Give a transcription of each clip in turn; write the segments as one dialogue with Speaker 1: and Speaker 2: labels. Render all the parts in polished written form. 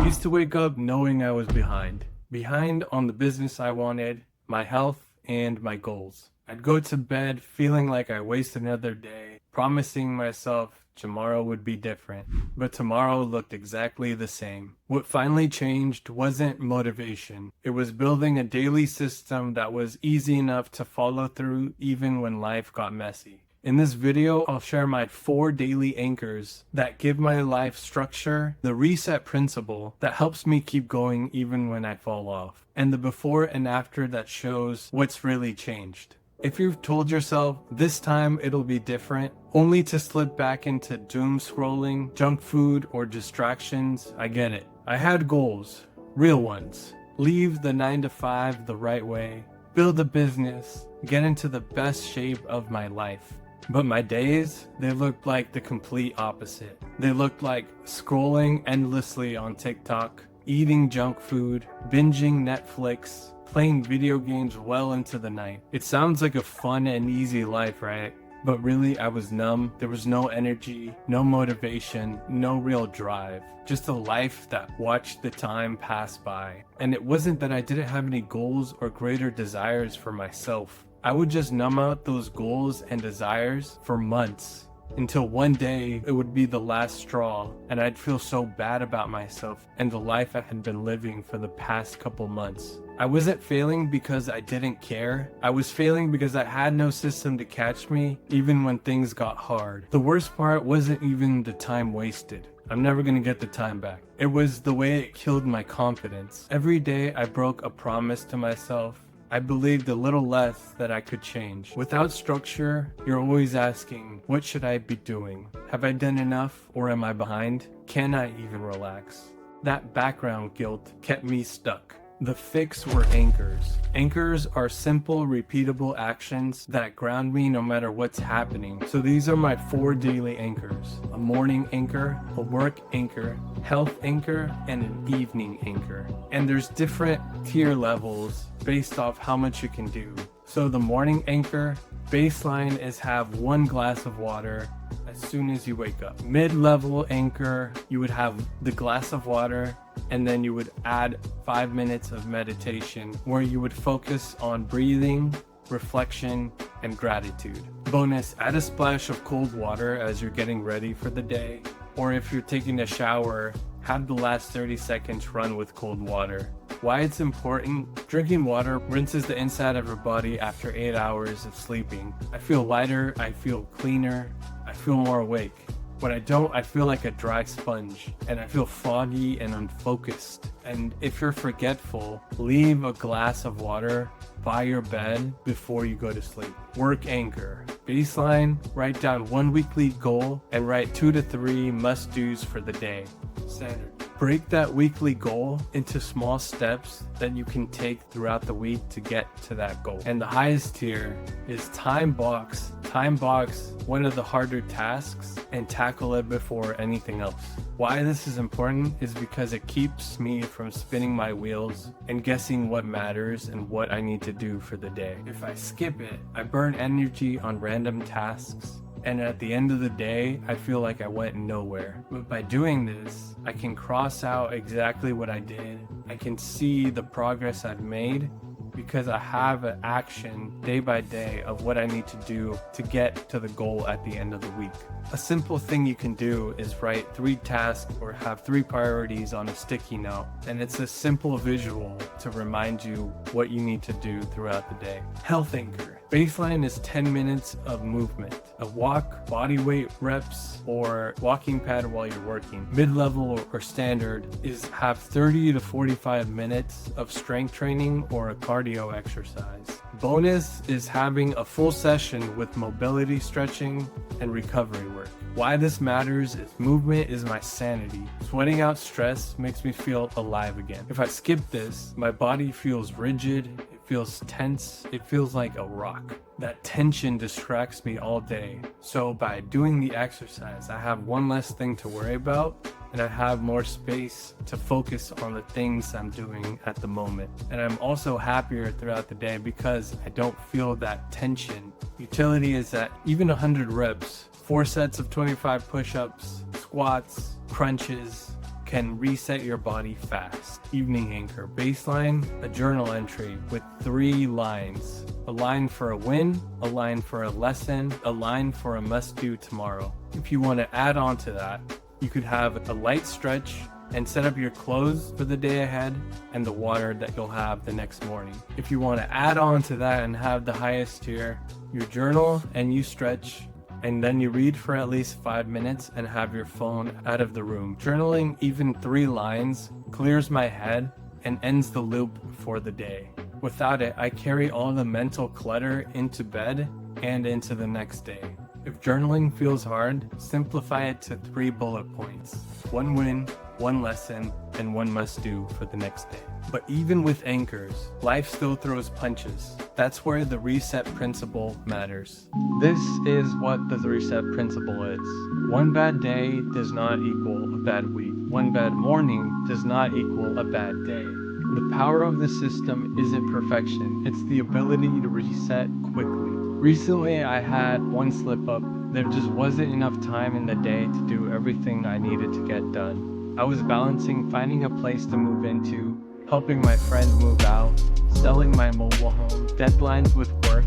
Speaker 1: I used to wake up knowing I was behind on the business I wanted, my health, and my goals. I'd go to bed feeling like I wasted another day, promising myself tomorrow would be different, but tomorrow looked exactly the same. What finally changed wasn't motivation. It was building a daily system that was easy enough to follow through even when life got messy. In this video, I'll share my 4 daily anchors that give my life structure, the reset principle that helps me keep going even when I fall off, and the before and after that shows what's really changed. If you've told yourself this time it'll be different, only to slip back into doom scrolling, junk food, or distractions, I get it. I had goals, real ones. Leave the 9 to 5 the right way, build a business, get into the best shape of my life. But my days, they looked like the complete opposite. They looked like scrolling endlessly on TikTok, eating junk food, binging Netflix, playing video games well into the night. It sounds like a fun and easy life, right? But really, I was numb. There was no energy, no motivation, no real drive. Just a life that watched the time pass by. And it wasn't that I didn't have any goals or greater desires for myself. I would just numb out those goals and desires for months until one day it would be the last straw and I'd feel so bad about myself and the life I had been living for the past couple months. I wasn't failing because I didn't care. I was failing because I had no system to catch me even when things got hard. The worst part wasn't even the time wasted. I'm never gonna get the time back. It was the way it killed my confidence. Every day I broke a promise to myself. I believed a little less that I could change. Without structure, you're always asking, what should I be doing? Have I done enough or am I behind? Can I even relax? That background guilt kept me stuck. The fix were anchors. Anchors are simple, repeatable actions that ground me no matter what's happening. So these are my 4 daily anchors. A morning anchor, a work anchor, health anchor, and an evening anchor. And there's different tier levels based off how much you can do. So the morning anchor, baseline is have 1 glass of water as soon as you wake up. Mid-level anchor, you would have the glass of water and then you would add 5 minutes of meditation where you would focus on breathing, reflection, and gratitude. Bonus, add a splash of cold water as you're getting ready for the day, or if you're taking a shower, have the last 30 seconds run with cold water. Why it's important? Drinking water rinses the inside of your body after 8 hours of sleeping. I feel lighter, I feel cleaner, I feel more awake. When I don't, I feel like a dry sponge, and I feel foggy and unfocused. And if you're forgetful, leave a glass of water by your bed before you go to sleep. Work anchor. Baseline, write down 1 weekly goal and write 2 to 3 must-dos for the day. Standard. Break that weekly goal into small steps that you can take throughout the week to get to that goal. And the highest tier is time box. Time box one of the harder tasks and tackle it before anything else. Why this is important is because it keeps me from spinning my wheels and guessing what matters and what I need to do for the day. If I skip it, I burn energy on random tasks. And at the end of the day, I feel like I went nowhere. But by doing this, I can cross out exactly what I did. I can see the progress I've made because I have an action day by day of what I need to do to get to the goal at the end of the week. A simple thing you can do is write 3 tasks or have 3 priorities on a sticky note, and it's a simple visual to remind you what you need to do throughout the day. Health anchor. Baseline is 10 minutes of movement. A walk, body weight reps, or walking pad while you're working. Mid-level or standard is have 30 to 45 minutes of strength training or a cardio exercise. Bonus is having a full session with mobility stretching and recovery work. Why this matters is movement is my sanity. Sweating out stress makes me feel alive again. If I skip this, my body feels rigid, it feels tense, it feels like a rock. That tension distracts me all day. So by doing the exercise, I have one less thing to worry about and I have more space to focus on the things I'm doing at the moment. And I'm also happier throughout the day because I don't feel that tension. Utility is that even 100 reps, 4 sets of 25 push-ups, squats, crunches, can reset your body fast. Evening anchor. Baseline, a journal entry with 3 lines. A line for a win, a line for a lesson, a line for a must-do tomorrow. If you want to add on to that, you could have a light stretch and set up your clothes for the day ahead and the water that you'll have the next morning. If you want to add on to that and have the highest tier, you journal and you stretch, and then you read for at least 5 minutes and have your phone out of the room. Journaling even 3 lines clears my head and ends the loop for the day. Without it, I carry all the mental clutter into bed and into the next day. If journaling feels hard, simplify it to 3 bullet points. 1 win, 1 lesson, and 1 must-do for the next day. But even with anchors, life still throws punches. That's where the reset principle matters. This is what the reset principle is. 1 bad day does not equal a bad week. 1 bad morning does not equal a bad day. The power of the system isn't perfection, it's the ability to reset quickly. Recently, I had 1 slip up. There just wasn't enough time in the day to do everything I needed to get done. I was balancing finding a place to move into, helping my friend move out, selling my mobile home, deadlines with work.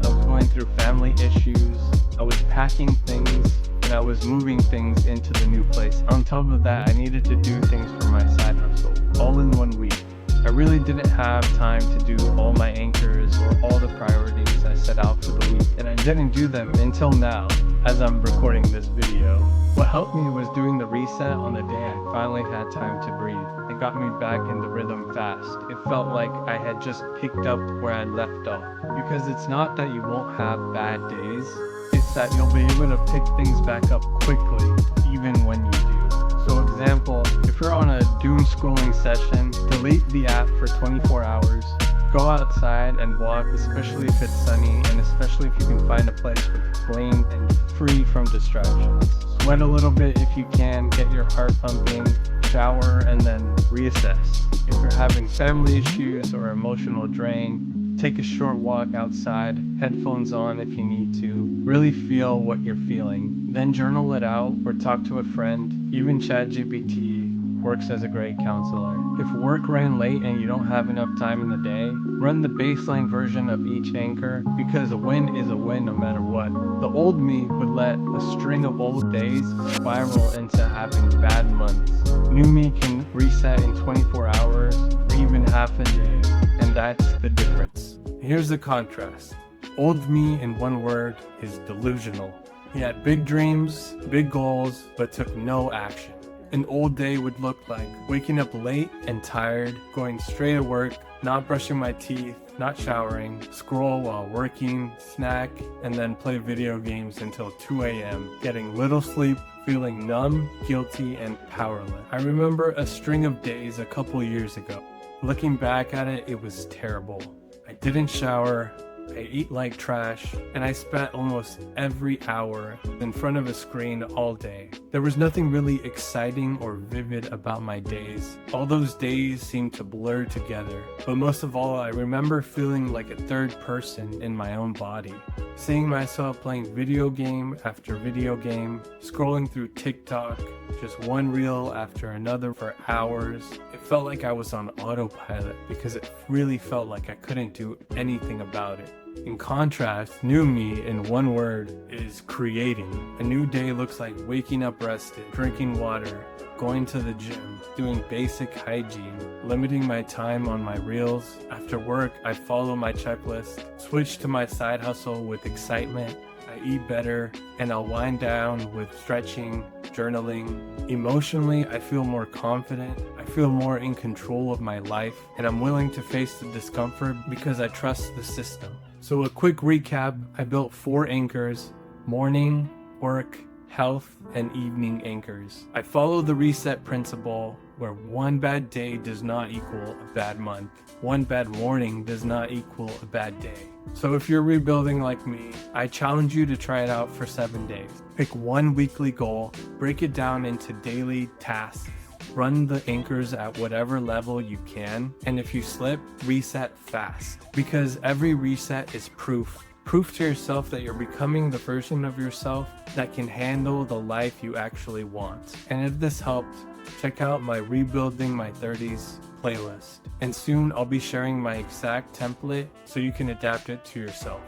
Speaker 1: I was going through family issues. I was packing things, and I was moving things into the new place. On top of that, I needed to do things for my side hustle, all in 1 week. I really didn't have time to do all my anchors or all the priorities I set out for the week, and I didn't do them until now, as I'm recording this video. What helped me was doing the reset on the day I finally had time to breathe. It got me back in the rhythm fast. It felt like I had just picked up where I left off. Because it's not that you won't have bad days, it's that you'll be able to pick things back up quickly, even when you do. So example, if you're on a doom scrolling session, delete the app for 24 hours. Go outside and walk, especially if it's sunny, and especially if you can find a place with clean and free from distractions. Sweat a little bit if you can, get your heart pumping, shower, and then reassess. If you're having family issues or emotional drain, take a short walk outside, headphones on if you need to. Really feel what you're feeling. Then journal it out or talk to a friend. Even ChatGPT works as a great counselor. If work ran late and you don't have enough time in the day, run the baseline version of each anchor, because a win is a win no matter what. The old me would let a string of old days spiral into having bad months. New me can reset in 24 hours or even half a day, and that's the difference. Here's the contrast. Old me, in 1 word, is delusional. He had big dreams, big goals, but took no action. An old day would look like waking up late and tired, going straight to work, not brushing my teeth, not showering, scroll while working, snack, and then play video games until 2 a.m., getting little sleep, feeling numb, guilty, and powerless. I remember a string of days a couple years ago. Looking back at it, it was terrible. I didn't shower, I ate like trash, and I spent almost every hour in front of a screen all day. There was nothing really exciting or vivid about my days. All those days seemed to blur together, but most of all, I remember feeling like a third person in my own body. Seeing myself playing video game after video game, scrolling through TikTok, just one reel after another for hours. It felt like I was on autopilot because it really felt like I couldn't do anything about it. In contrast, new me, in 1 word, is creating. A new day looks like waking up rested, drinking water, going to the gym, doing basic hygiene, limiting my time on my reels. After work, I follow my checklist, switch to my side hustle with excitement, I eat better, and I'll wind down with stretching, journaling. Emotionally, I feel more confident, I feel more in control of my life, and I'm willing to face the discomfort because I trust the system. So a quick recap, I built 4 anchors: morning, work, health, and evening anchors. I follow the reset principle where 1 bad day does not equal a bad month. 1 bad morning does not equal a bad day. So if you're rebuilding like me, I challenge you to try it out for 7 days. Pick 1 weekly goal, break it down into daily tasks, run the anchors at whatever level you can, and if you slip, reset fast. Because every reset is proof to yourself that you're becoming the version of yourself that can handle the life you actually want. And if this helped, check out my Rebuilding My 30s playlist. And soon I'll be sharing my exact template so you can adapt it to yourself.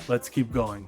Speaker 1: Let's keep going.